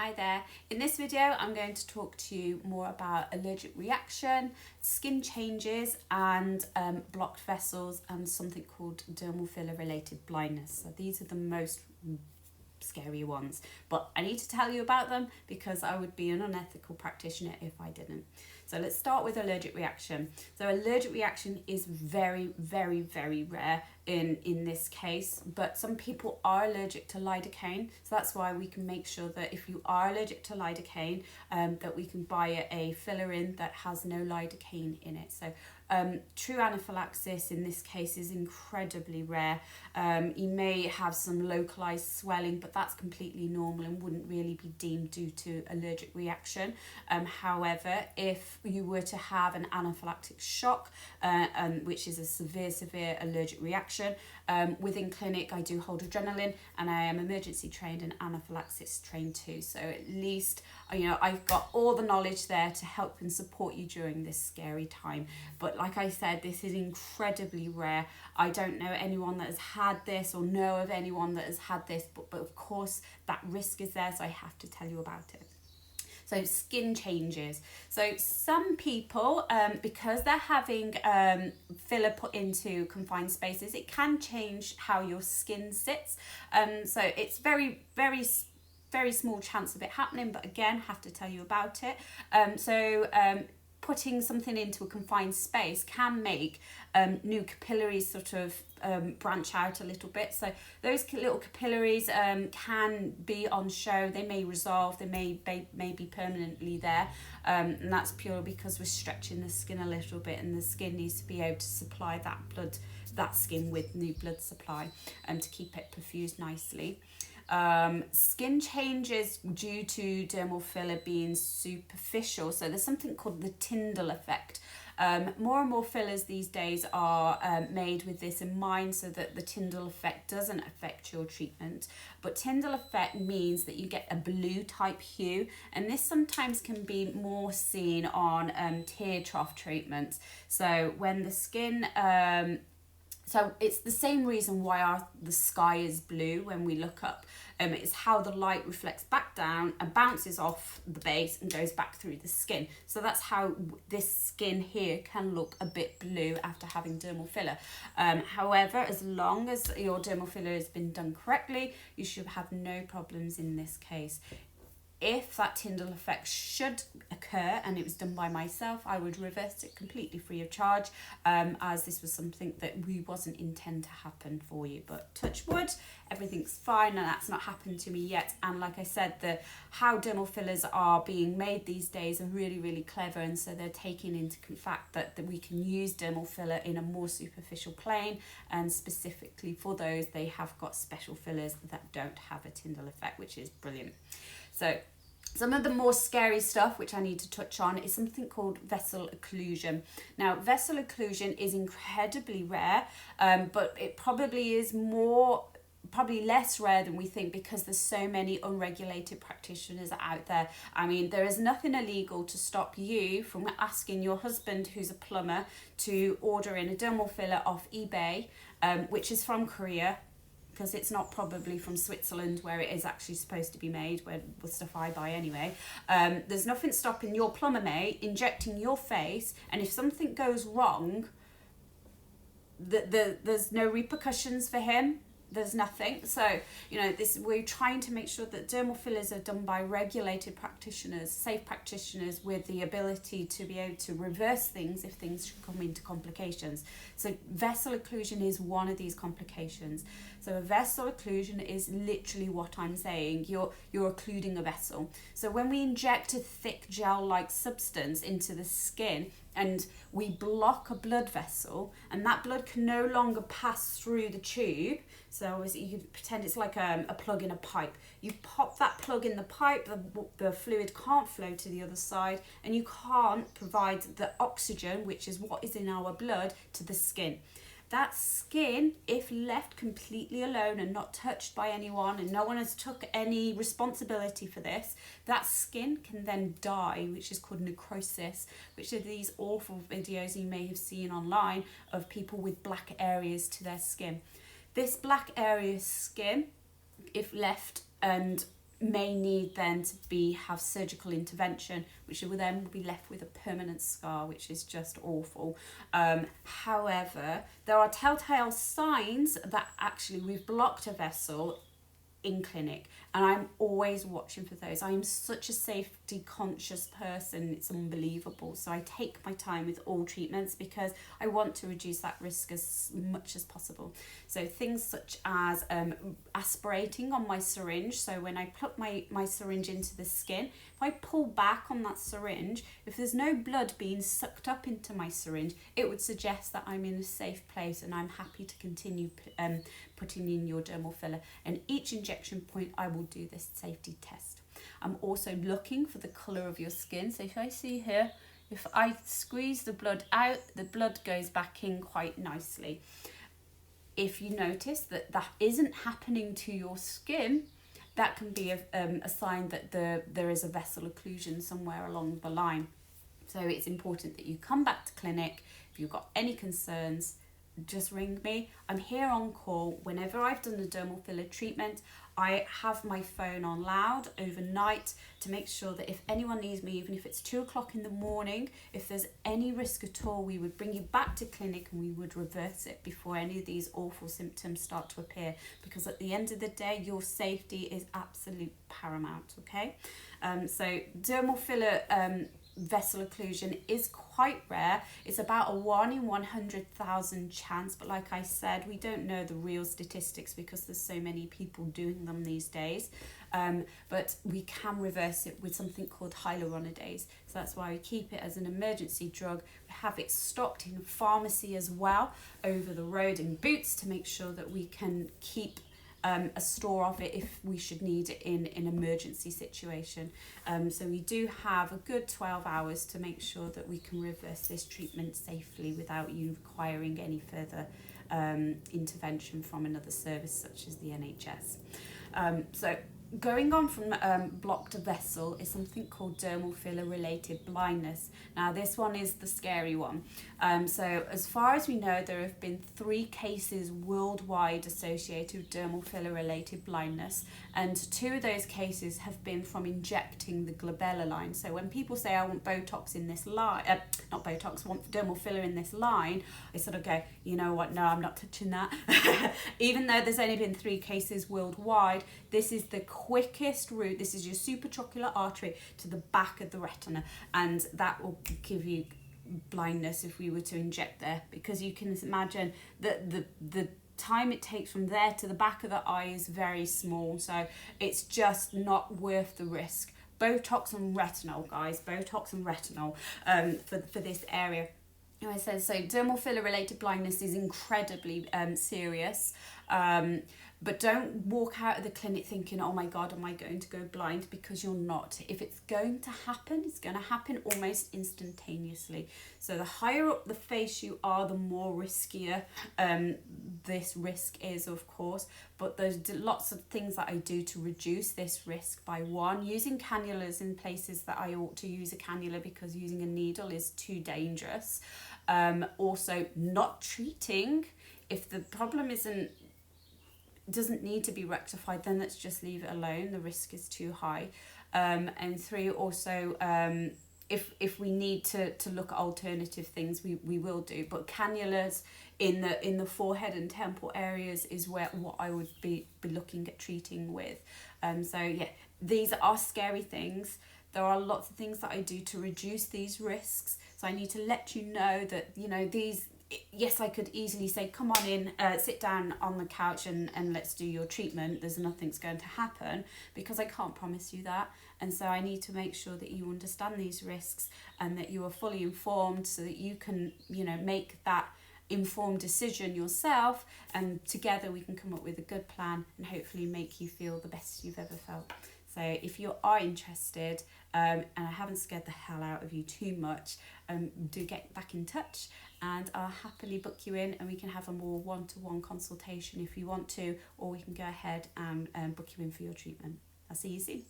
Hi there. In this video I'm going to talk to you more about allergic reaction, skin changes and blocked vessels and something called dermal filler related blindness. So these are the most scary ones, but I need to tell you about them because I would be an unethical practitioner if I didn't. So let's start with allergic reaction. So allergic reaction is very rare in this case, but some people are allergic to lidocaine, so that's why we can make sure that if you are allergic to lidocaine, that we can buy a filler in that has no lidocaine in it. So true anaphylaxis in this case is incredibly rare. You may have some localized swelling, but that's completely normal and wouldn't really be deemed due to allergic reaction. However, if you were to have an anaphylactic shock, which is a severe allergic reaction, within clinic I do hold adrenaline and I am emergency trained and anaphylaxis trained too, so at least I've got all the knowledge there to help and support you during this scary time. But like I said, this is incredibly rare. I don't know anyone that has had this or know of anyone that has had this, but of course that risk is there, so I have to tell you about it. So skin changes. So some people, because they're having filler put into confined spaces, it can change how your skin sits. So it's very small chance of it happening, but again, have to tell you about it. Putting something into a confined space can make new capillaries sort of branch out a little bit. So those little capillaries can be on show. They may resolve, they may be permanently there, and that's purely because we're stretching the skin a little bit, and the skin needs to be able to supply that skin with new blood supply to keep it perfused nicely. Skin changes due to dermal filler being superficial. So there's something called the Tyndall effect. More and more fillers these days are made with this in mind, so that the Tyndall effect doesn't affect your treatment. But Tyndall effect means that you get a blue type hue, and this sometimes can be more seen on tear trough treatments. So when the skin so it's the same reason why the sky is blue when we look up. It's how the light reflects back down and bounces off the base and goes back through the skin. So that's how this skin here can look a bit blue after having dermal filler. However, as long as your dermal filler has been done correctly, you should have no problems in this case. If that Tyndall effect should occur and it was done by myself, I would reverse it completely free of charge, as this was something that we wasn't intend to happen for you. But touch wood, everything's fine and that's not happened to me yet. And like I said, how dermal fillers are being made these days are really clever, and so they're taking into fact that we can use dermal filler in a more superficial plane, and specifically for those they have got special fillers that don't have a Tyndall effect, which is brilliant. So some of the more scary stuff which I need to touch on is something called vessel occlusion. Now, vessel occlusion is incredibly rare, but it probably is less rare than we think, because there's so many unregulated practitioners out there. I mean, there is nothing illegal to stop you from asking your husband, who's a plumber, to order in a dermal filler off eBay, which is from Korea, because it's not probably from Switzerland, where it is actually supposed to be made, with stuff I buy anyway. There's nothing stopping your plumber mate injecting your face, and if something goes wrong, there's no repercussions for him. There's nothing. So, we're trying to make sure that dermal fillers are done by regulated practitioners, safe practitioners with the ability to be able to reverse things if things should come into complications. So vessel occlusion is one of these complications. So a vessel occlusion is literally what I'm saying. You're occluding a vessel. So when we inject a thick gel-like substance into the skin and we block a blood vessel, and that blood can no longer pass through the tube. So obviously you can pretend it's like a plug in a pipe. You pop that plug in the pipe, the fluid can't flow to the other side, and you can't provide the oxygen, which is what is in our blood, to the skin. That skin, if left completely alone and not touched by anyone, and no one has took any responsibility for this, that skin can then die, which is called necrosis, which are these awful videos you may have seen online of people with black areas to their skin. This black area skin, if left and may need then to have surgical intervention, which will then be left with a permanent scar, which is just awful. However, there are telltale signs that actually we've blocked a vessel in clinic, and I'm always watching for those. I am such a safety conscious person, it's unbelievable. So I take my time with all treatments because I want to reduce that risk as much as possible. So things such as aspirating on my syringe. So when I put my syringe into the skin, if I pull back on that syringe, if there's no blood being sucked up into my syringe, it would suggest that I'm in a safe place and I'm happy to continue putting in your dermal filler. And each injection point, I will do this safety test. I'm also looking for the colour of your skin. So if I see here, if I squeeze the blood out, the blood goes back in quite nicely. If you notice that that isn't happening to your skin, that can be a sign that there is a vessel occlusion somewhere along the line. So it's important that you come back to clinic. If you've got any concerns, just ring me. I'm here on call. Whenever I've done a dermal filler treatment, I have my phone on loud overnight to make sure that if anyone needs me, even if it's 2 o'clock in the morning, if there's any risk at all, we would bring you back to clinic and we would reverse it before any of these awful symptoms start to appear, because at the end of the day, your safety is absolute paramount. Okay, so dermal filler vessel occlusion is quite rare. It's about a 1 in 100,000 chance, but like I said, we don't know the real statistics because there's so many people doing them these days. But we can reverse it with something called hyaluronidase. So that's why we keep it as an emergency drug. We have it stocked in a pharmacy as well over the road in Boots to make sure that we can keep a store of it if we should need it in an emergency situation. So we do have a good 12 hours to make sure that we can reverse this treatment safely without you requiring any further intervention from another service such as the NHS. So going on from blocked vessel is something called dermal filler related blindness. Now this one is the scary one. So as far as we know, there have been 3 cases worldwide associated with dermal filler related blindness, and 2 of those cases have been from injecting the glabella line. So when people say I want Botox in this line, not Botox, want dermal filler in this line, I sort of go, you know what, no, I'm not touching that. Even though there's only been 3 cases worldwide, this is the quickest route. This is your supratrochlear artery to the back of the retina, and that will give you blindness if we were to inject there, because you can imagine that the time it takes from there to the back of the eye is very small, so it's just not worth the risk. Botox and retinol, guys, Botox and retinol for this area. I said, so dermal filler related blindness is incredibly serious, but don't walk out of the clinic thinking, oh my God, am I going to go blind? Because you're not. If it's going to happen, it's going to happen almost instantaneously. So the higher up the face you are, the more riskier this risk is, of course. But there's lots of things that I do to reduce this risk by, 1, using cannulas in places that I ought to use a cannula because using a needle is too dangerous. Also not treating. If the problem doesn't need to be rectified, then let's just leave it alone. The risk is too high. And 3, also if we need to look at alternative things, we will do. But cannulas in the forehead and temple areas is what I would be looking at treating with. So yeah, these are scary things. There are lots of things that I do to reduce these risks. So I need to let you know that, you know, these, yes, I could easily say, come on in, sit down on the couch and let's do your treatment. There's nothing's going to happen, because I can't promise you that. And so I need to make sure that you understand these risks and that you are fully informed so that you can, you know, make that informed decision yourself, and together we can come up with a good plan and hopefully make you feel the best you've ever felt. So if you are interested, and I haven't scared the hell out of you too much, do get back in touch and I'll happily book you in, and we can have a more one-to-one consultation if you want to, or we can go ahead and book you in for your treatment. I'll see you soon.